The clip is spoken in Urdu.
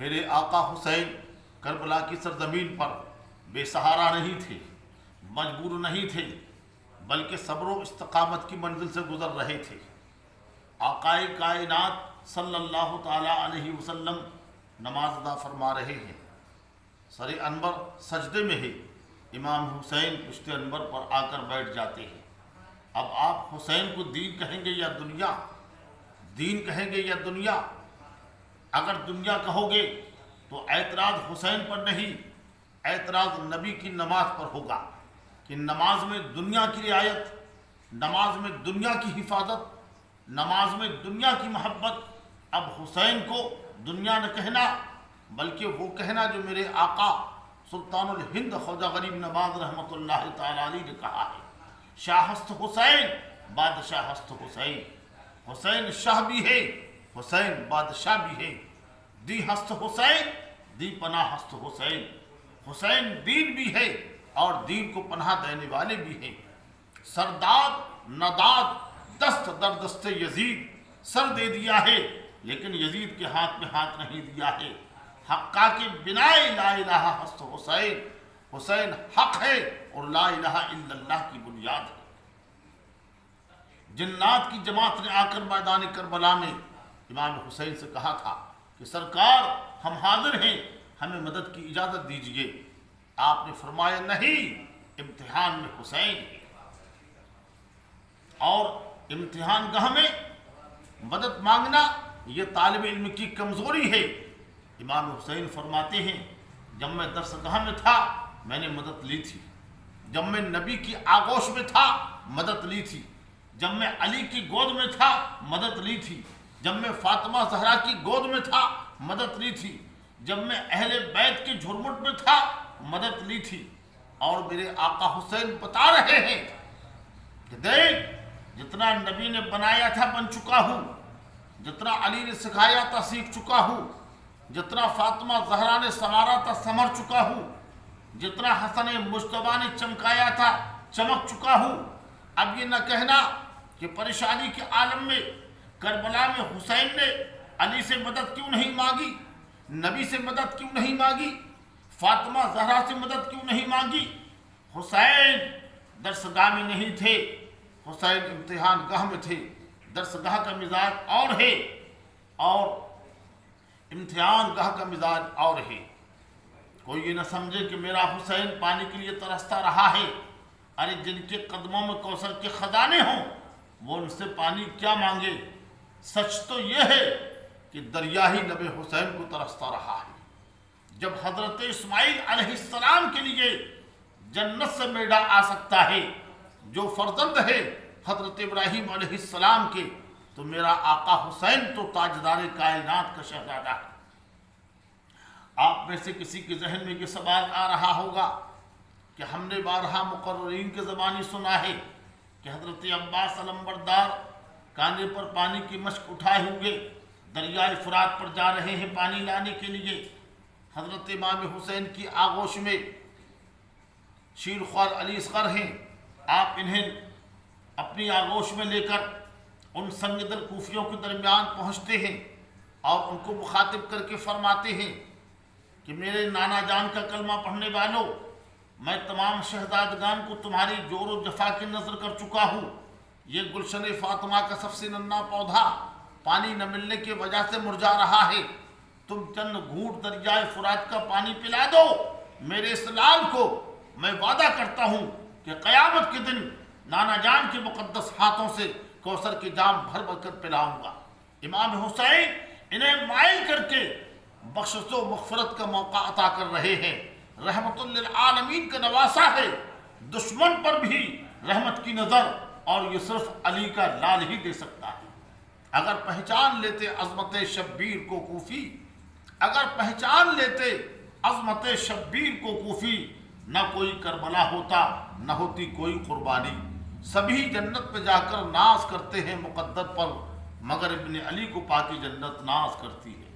میرے آقا حسین کربلا کی سرزمین پر بے سہارا نہیں تھے، مجبور نہیں تھے، بلکہ صبر و استقامت کی منزل سے گزر رہے تھے۔ آقائے کائنات صلی اللہ تعالیٰ علیہ وسلم نماز ادا فرما رہے ہیں، سر انور سجدے میں ہے، امام حسین پشت انور پر آ کر بیٹھ جاتے ہیں۔ اب آپ حسین کو دین کہیں گے یا دنیا؟ دین کہیں گے یا دنیا؟ اگر دنیا کہو گے تو اعتراض حسین پر نہیں، اعتراض نبی کی نماز پر ہوگا کہ نماز میں دنیا کی رعایت، نماز میں دنیا کی حفاظت، نماز میں دنیا کی محبت۔ اب حسین کو دنیا نہ کہنا بلکہ وہ کہنا جو میرے آقا سلطان الہند خواجہ غریب نواز رحمۃ اللہ تعالیٰ علیہ نے کہا ہے، شاہ ہست حسین بادشاہ ہست حسین۔ حسین شاہ بھی ہے، حسین بادشاہ بھی ہے، دی ہست حسین دی پناہ ہست حسین۔ حسین دین بھی ہے اور دین کو پناہ دینے والے بھی ہیں۔ سرداد نداد دست در دست یزید، سر دے دیا ہے لیکن یزید کے ہاتھ میں ہاتھ نہیں دیا ہے۔ حقہ کے بنا لا الہ ہست حسین، حسین حق ہے اور لا الہ الا اللہ کی بنیاد ہے۔ جنات کی جماعت نے آ کر میدان کربلا میں امام حسین سے کہا تھا کہ سرکار ہم حاضر ہیں، ہمیں مدد کی اجازت دیجئے۔ آپ نے فرمایا نہیں، امتحان میں حسین ہے، اور امتحان گاہ میں مدد مانگنا یہ طالب علم کی کمزوری ہے۔ امام حسین فرماتے ہیں جب میں درس گاہ میں تھا میں نے مدد لی تھی، جب میں نبی کی آغوش میں تھا مدد لی تھی، جب میں علی کی گود میں تھا مدد لی تھی، جب میں فاطمہ زہرا کی گود میں تھا مدد لی تھی، جب میں اہل بیت کے جھرمٹ میں تھا مدد لی تھی۔ اور میرے آقا حسین بتا رہے ہیں کہ دیکھ جتنا نبی نے بنایا تھا بن چکا ہوں، جتنا علی نے سکھایا تھا سیکھ چکا ہوں، جتنا فاطمہ زہرا نے سنوارا تھا سنور چکا ہوں، جتنا حسن مجتبیٰ نے چمکایا تھا چمک چکا ہوں۔ اب یہ نہ کہنا کہ پریشانی کے عالم میں کربلا میں حسین نے علی سے مدد کیوں نہیں مانگی، نبی سے مدد کیوں نہیں مانگی، فاطمہ زہرا سے مدد کیوں نہیں مانگی۔ حسین درس گاہ میں نہیں تھے، حسین امتحان گاہ میں تھے۔ درس گاہ کا مزاج اور ہے اور امتحان گاہ کا مزاج اور ہے۔ کوئی یہ نہ سمجھے کہ میرا حسین پانی کے لیے ترستا رہا ہے۔ ارے جن کے قدموں میں کوثر کے خزانے ہوں وہ ان سے پانی کیا مانگے۔ سچ تو یہ ہے کہ دریا ہی لب حسین کو ترستا رہا ہے۔ جب حضرت اسماعیل علیہ السلام کے لیے جنت سے میڈا آ سکتا ہے جو فرزند ہے حضرت ابراہیم علیہ السلام کے، تو میرا آقا حسین تو تاجدار کائنات کا شہزادہ ہے۔ آپ میں سے کسی کے ذہن میں یہ سوال آ رہا ہوگا کہ ہم نے بارہا مقررین کے زبانی سنا ہے کہ حضرت عباس علمبردار کاندھے پر پانی کی مشک اٹھائے ہوئے دریائے فرات پر جا رہے ہیں پانی لانے کے لیے۔ حضرت امام حسین کی آغوش میں شیر خوار علی اصغر ہیں، آپ انہیں اپنی آغوش میں لے کر ان سنگ دل کوفیوں کے درمیان پہنچتے ہیں اور ان کو مخاطب کر کے فرماتے ہیں کہ میرے نانا جان کا کلمہ پڑھنے والوں، میں تمام شہزادگان کو تمہاری جور و جفا کی نظر کر چکا ہوں۔ یہ گلشن فاطمہ کا سب سے ننھا پودا پانی نہ ملنے کی وجہ سے مرجھا رہا ہے، تم چند گھونٹ دریائے فرات کا پانی پلا دو میرے اس لال کو، میں وعدہ کرتا ہوں کہ قیامت کے دن نانا جان کے مقدس ہاتھوں سے کوثر کے جام بھر بھر کر پلاؤں گا۔ امام حسین انہیں مائل کر کے بخشش و مغفرت کا موقع عطا کر رہے ہیں۔ رحمت للعالمین کا نواسا ہے، دشمن پر بھی رحمت کی نظر، اور یہ صرف علی کا لال ہی دے سکتا ہے۔ اگر پہچان لیتے عظمت شبیر کو کوفی، اگر پہچان لیتے عظمت شبیر کو کوفی، نہ کوئی کربلا ہوتا نہ ہوتی کوئی قربانی۔ سبھی جنت پہ جا کر ناز کرتے ہیں مقدر پر، مگر ابن علی کو پا کے جنت ناز کرتی ہے۔